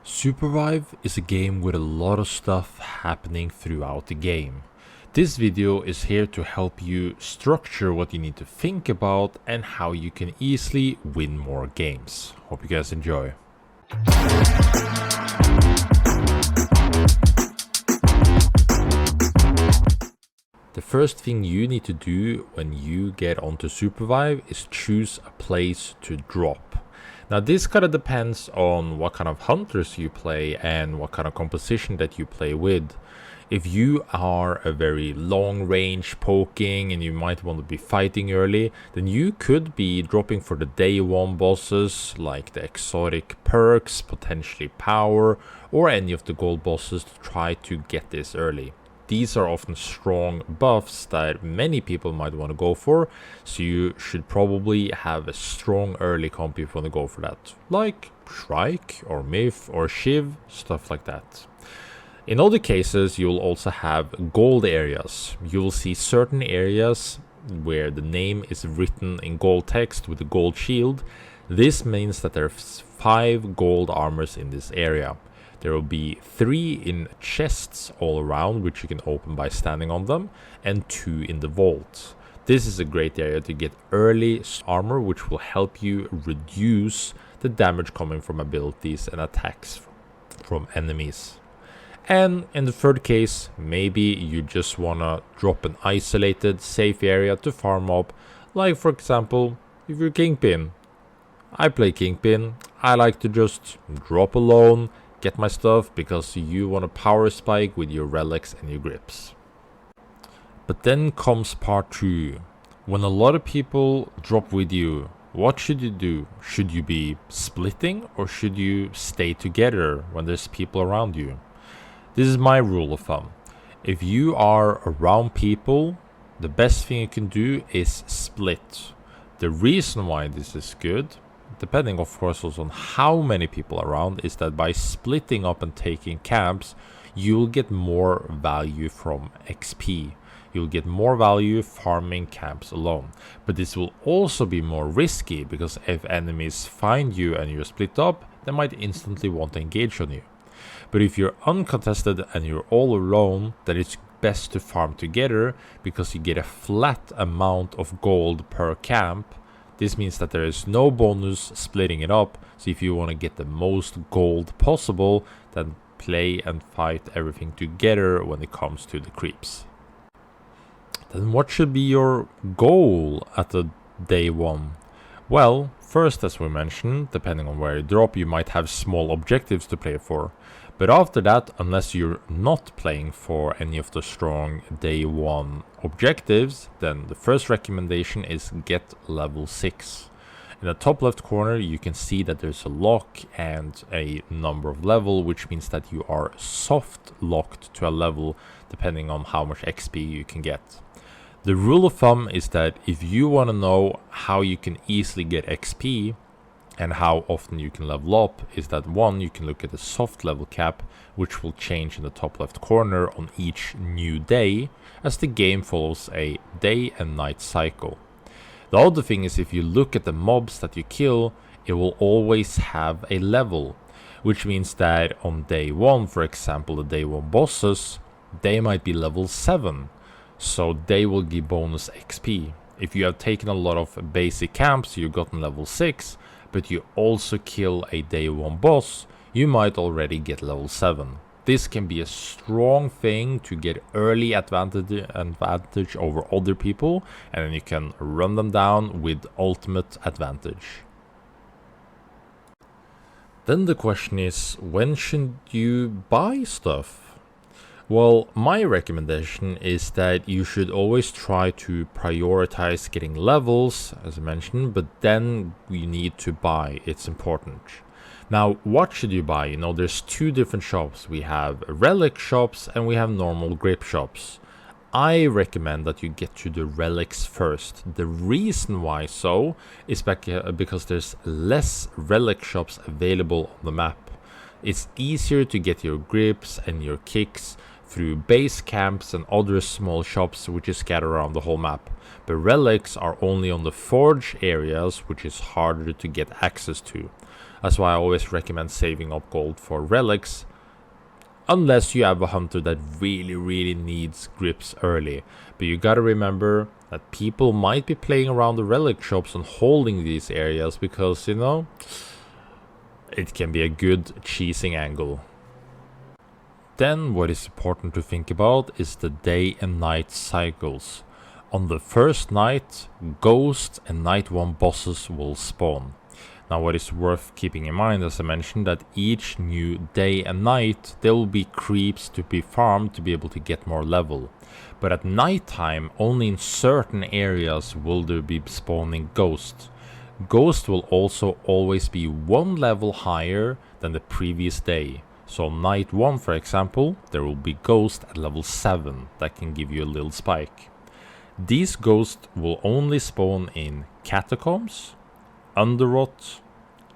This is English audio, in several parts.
Supervive is a game with a lot of stuff happening throughout the game. This video is here to help you structure what you need to think about and how you can easily win more games. Hope you guys enjoy. The first thing you need to do when you get onto Supervive is choose a place to drop. Now this kind of depends on what kind of hunters you play and what kind of composition that you play with. If you are a very long range poking and you might want to be fighting early, then you could be dropping for the day one bosses like the exotic perks, potentially power, or any of the gold bosses to try to get this early. These are often strong buffs that many people might want to go for, so you should probably have a strong early comp if you want to go for that, like Shrike or Myth or Shiv, stuff like that. In other cases, you'll also have gold areas. You'll see certain areas where the name is written in gold text with a gold shield. This means that there's 5 gold armors in this area. There will be 3 in chests all around, which you can open by standing on them, and 2 in the vault. This is a great area to get early armor, which will help you reduce the damage coming from abilities and attacks from enemies. And in the third case, maybe you just wanna drop an isolated, safe area to farm up, like for example, if you're Kingpin. I play Kingpin, I like to just drop alone, get my stuff because you want a power spike with your relics and your grips. But then comes part 2. When a lot of people drop with you, what should you do? Should you be splitting or should you stay together when there's people around you? This is my rule of thumb. If you are around people, the best thing you can do is split. The reason why this is good, depending of course also on how many people are around, is that by splitting up and taking camps, you'll get more value from XP. You'll get more value farming camps alone. But this will also be more risky because if enemies find you and you're split up, they might instantly want to engage on you. But if you're uncontested and you're all alone, then it's best to farm together because you get a flat amount of gold per camp. This means that there is no bonus splitting it up, so if you want to get the most gold possible, then play and fight everything together when it comes to the creeps. Then what should be your goal at the day one? Well, first, as we mentioned, depending on where you drop, you might have small objectives to play for. But after that, unless you're not playing for any of the strong day one objectives, then the first recommendation is get level 6. In the top left corner, you can see that there's a lock and a number of level, which means that you are soft locked to a level depending on how much XP you can get. The rule of thumb is that if you want to know how you can easily get XP, and how often you can level up, is that 1, you can look at the soft level cap, which will change in the top left corner on each new day, as the game follows a day and night cycle. The other thing is if you look at the mobs that you kill, it will always have a level, which means that on day 1, for example, the day 1 bosses, they might be level 7, so they will give bonus XP. If you have taken a lot of basic camps, you've gotten level 6, but you also kill a day 1 boss, you might already get level 7. This can be a strong thing to get early advantage over other people, and then you can run them down with ultimate advantage. Then the question is, when should you buy stuff? Well, my recommendation is that you should always try to prioritize getting levels, as I mentioned, but then you need to buy. It's important. Now, what should you buy? You know, there's 2 different shops. We have relic shops and we have normal grip shops. I recommend that you get to the relics first. The reason why so is because there's less relic shops available on the map. It's easier to get your grips and your kicks through base camps and other small shops which is scattered around the whole map. But relics are only on the forge areas, which is harder to get access to. That's why I always recommend saving up gold for relics, unless you have a hunter that really needs grips early. But you gotta remember that people might be playing around the relic shops and holding these areas because, you know, it can be a good cheesing angle. Then what is important to think about is the day and night cycles. On the first night, Ghost and Night 1 bosses will spawn. Now what is worth keeping in mind, as I mentioned, that each new day and night there will be creeps to be farmed to be able to get more level. But at night time, only in certain areas will there be spawning Ghost. Ghost will also always be one level higher than the previous day. So night 1, for example, there will be Ghost at level 7 that can give you a little spike. These ghosts will only spawn in Catacombs, Underrot,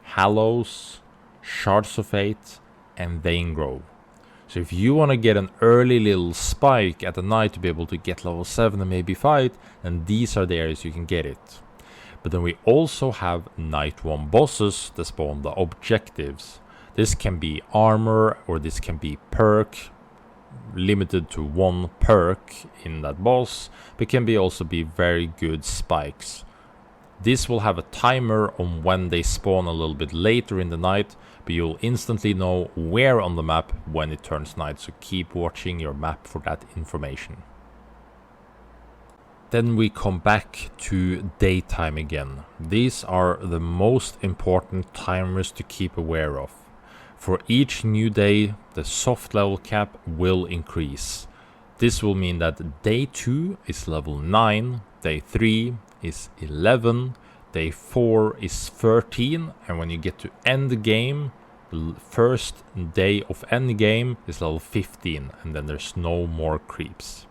Hallows, Shards of Fate, and Vanegrove. So if you want to get an early little spike at the night to be able to get level 7 and maybe fight, then these are the areas you can get it. But then we also have night 1 bosses that spawn the objectives. This can be armor or this can be perk, limited to one perk in that boss, but can be also be very good spikes. This will have a timer on when they spawn a little bit later in the night, but you'll instantly know where on the map when it turns night, so keep watching your map for that information. Then we come back to daytime again. These are the most important timers to keep aware of. For each new day, the soft level cap will increase. This will mean that day 2 is level 9, day 3 is 11, day 4 is 13, and when you get to end the game, the first day of end game is level 15, and then there's no more creeps.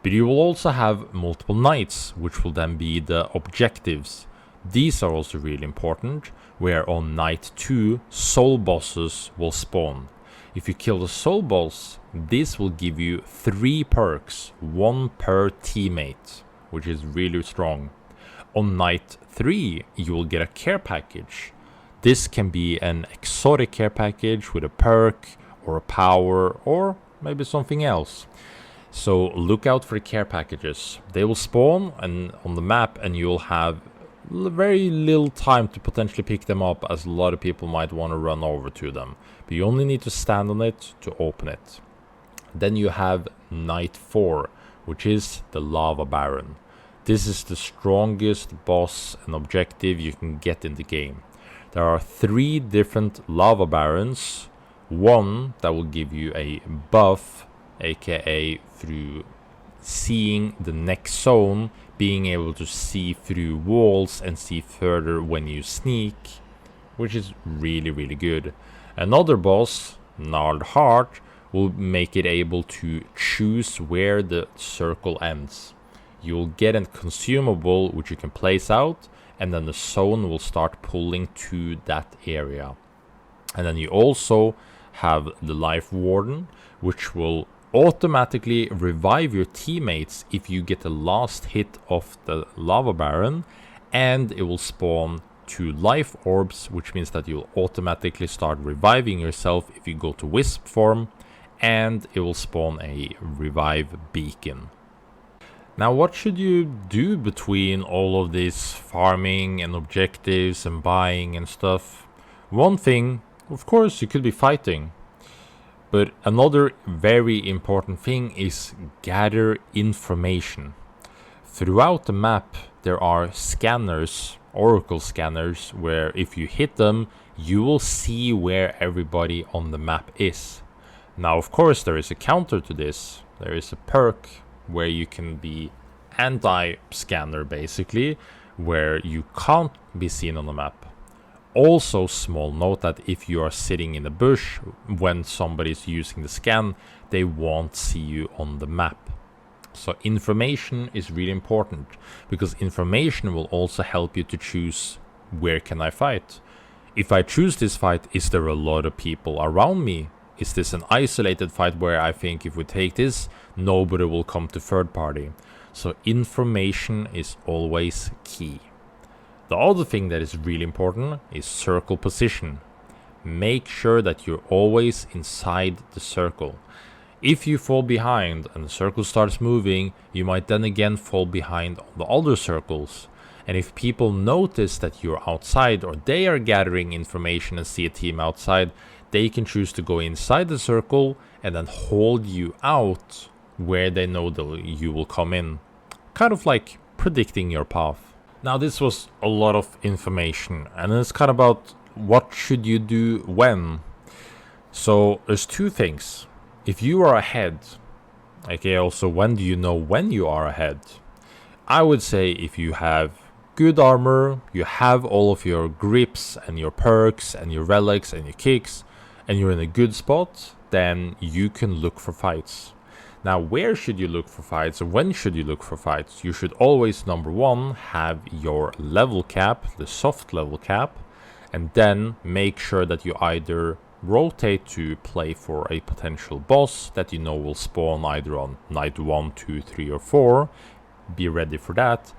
But you will also have multiple nights, which will then be the objectives. These are also really important, where on night 2 soul bosses will spawn. If you kill the soul boss, this will give you 3 perks, 1 per teammate, which is really strong. On night 3 you will get a care package. This can be an exotic care package with a perk or a power or maybe something else. So look out for the care packages. They will spawn and on the map, and you'll have very little time to potentially pick them up, as a lot of people might want to run over to them. But you only need to stand on it to open it. Then you have night 4, which is the Lava Baron. This is the strongest boss and objective you can get in the game. There are 3 different Lava Barons. One that will give you a buff, aka through seeing the next zone, being able to see through walls and see further when you sneak, which is really good. Another boss, Gnarled Heart, will make it able to choose where the circle ends. You'll get a consumable which you can place out, and then the zone will start pulling to that area. And then you also have the Life Warden, which will automatically revive your teammates if you get the last hit of the Lava Baron, and it will spawn 2 life orbs, which means that you'll automatically start reviving yourself if you go to Wisp form, and it will spawn a revive beacon. Now what should you do between all of this farming and objectives and buying and stuff? One thing, of course, you could be fighting. But another very important thing is gather information. Throughout the map there are scanners, oracle scanners, where if you hit them you will see where everybody on the map is. Now of course there is a counter to this. There is a perk where you can be anti-scanner basically, where you can't be seen on the map. Also, small note that if you are sitting in a bush when somebody's using the scan, they won't see you on the map. So information is really important, because information will also help you to choose where can I fight. If I choose this fight, is there a lot of people around me? Is this an isolated fight where I think if we take this, nobody will come to third party? So information is always key. The other thing that is really important is circle position. make sure that you're always inside the circle. If you fall behind and the circle starts moving, you might then again fall behind on the other circles. And if people notice that you're outside or they are gathering information and see a team outside, they can choose to go inside the circle and then hold you out where they know that you will come in. Kind of like predicting your path. Now this was a lot of information, and it's kind of about what should you do when. So there's two things. If you are ahead, okay, also when do you know when you are ahead? I would say if you have good armor, you have all of your grips and your perks and your relics and your kicks, and you're in a good spot, then you can look for fights. Now, where should you look for fights and when should you look for fights? You should always, number one, have your level cap, the soft level cap, and then make sure that you either rotate to play for a potential boss that you know will spawn either on night 1, 2, 3, or 4. Be ready for that.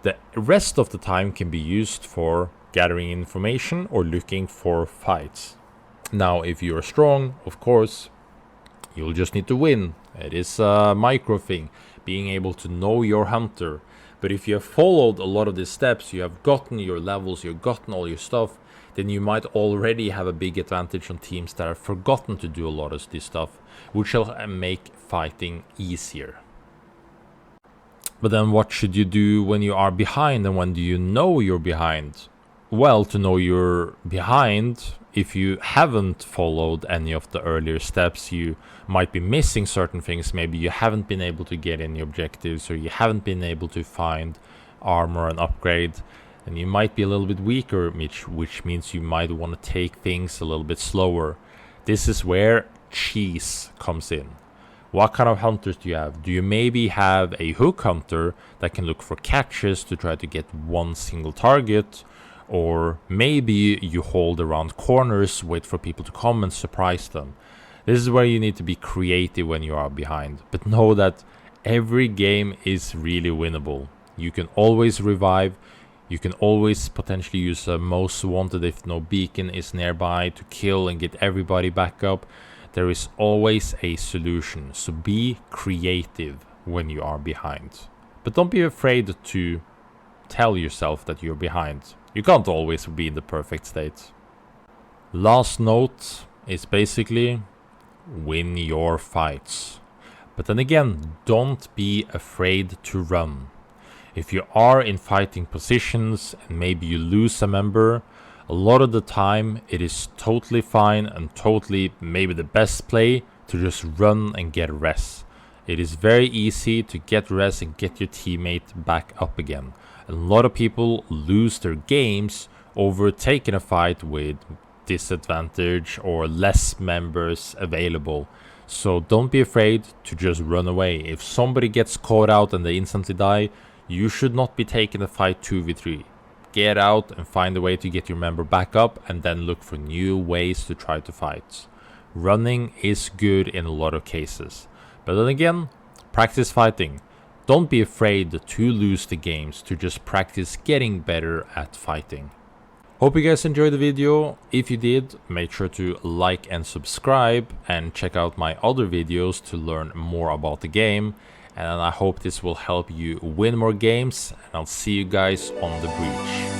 The rest of the time can be used for gathering information or looking for fights. Now, if you're strong, of course, you'll just need to win. It is a micro thing, being able to know your hunter. But if you have followed a lot of these steps, you have gotten your levels, you've gotten all your stuff, then you might already have a big advantage on teams that have forgotten to do a lot of this stuff, which will make fighting easier. But then what should you do when you are behind, and when do you know you're behind? Well, to know you're behind, if you haven't followed any of the earlier steps, you might be missing certain things. Maybe you haven't been able to get any objectives, or you haven't been able to find armor and upgrade, and you might be a little bit weaker, which means you might want to take things a little bit slower. This is where cheese comes in. What kind of hunters do you have? Do you maybe have a hook hunter that can look for catches to try to get one single target? Or maybe you hold around corners, wait for people to come and surprise them. This is where you need to be creative when you are behind. But know that every game is really winnable. You can always revive. You can always potentially use a most wanted if no beacon is nearby to kill and get everybody back up. There is always a solution. So be creative when you are behind. But don't be afraid to tell yourself that you're behind. You can't always be in the perfect state. Last note is basically win your fights. But then again, don't be afraid to run. If you are in fighting positions and maybe you lose a member, a lot of the time it is totally fine and totally maybe the best play to just run and get res. It is very easy to get res and get your teammate back up again. A lot of people lose their games over taking a fight with disadvantage or less members available. So don't be afraid to just run away. If somebody gets caught out and they instantly die, you should not be taking a fight 2v3. Get out and find a way to get your member back up and then look for new ways to try to fight. Running is good in a lot of cases. But then again, practice fighting. Don't be afraid to lose the games, to just practice getting better at fighting. Hope you guys enjoyed the video. If you did, make sure to like and subscribe and check out my other videos to learn more about the game. And I hope this will help you win more games, and I'll see you guys on the breach.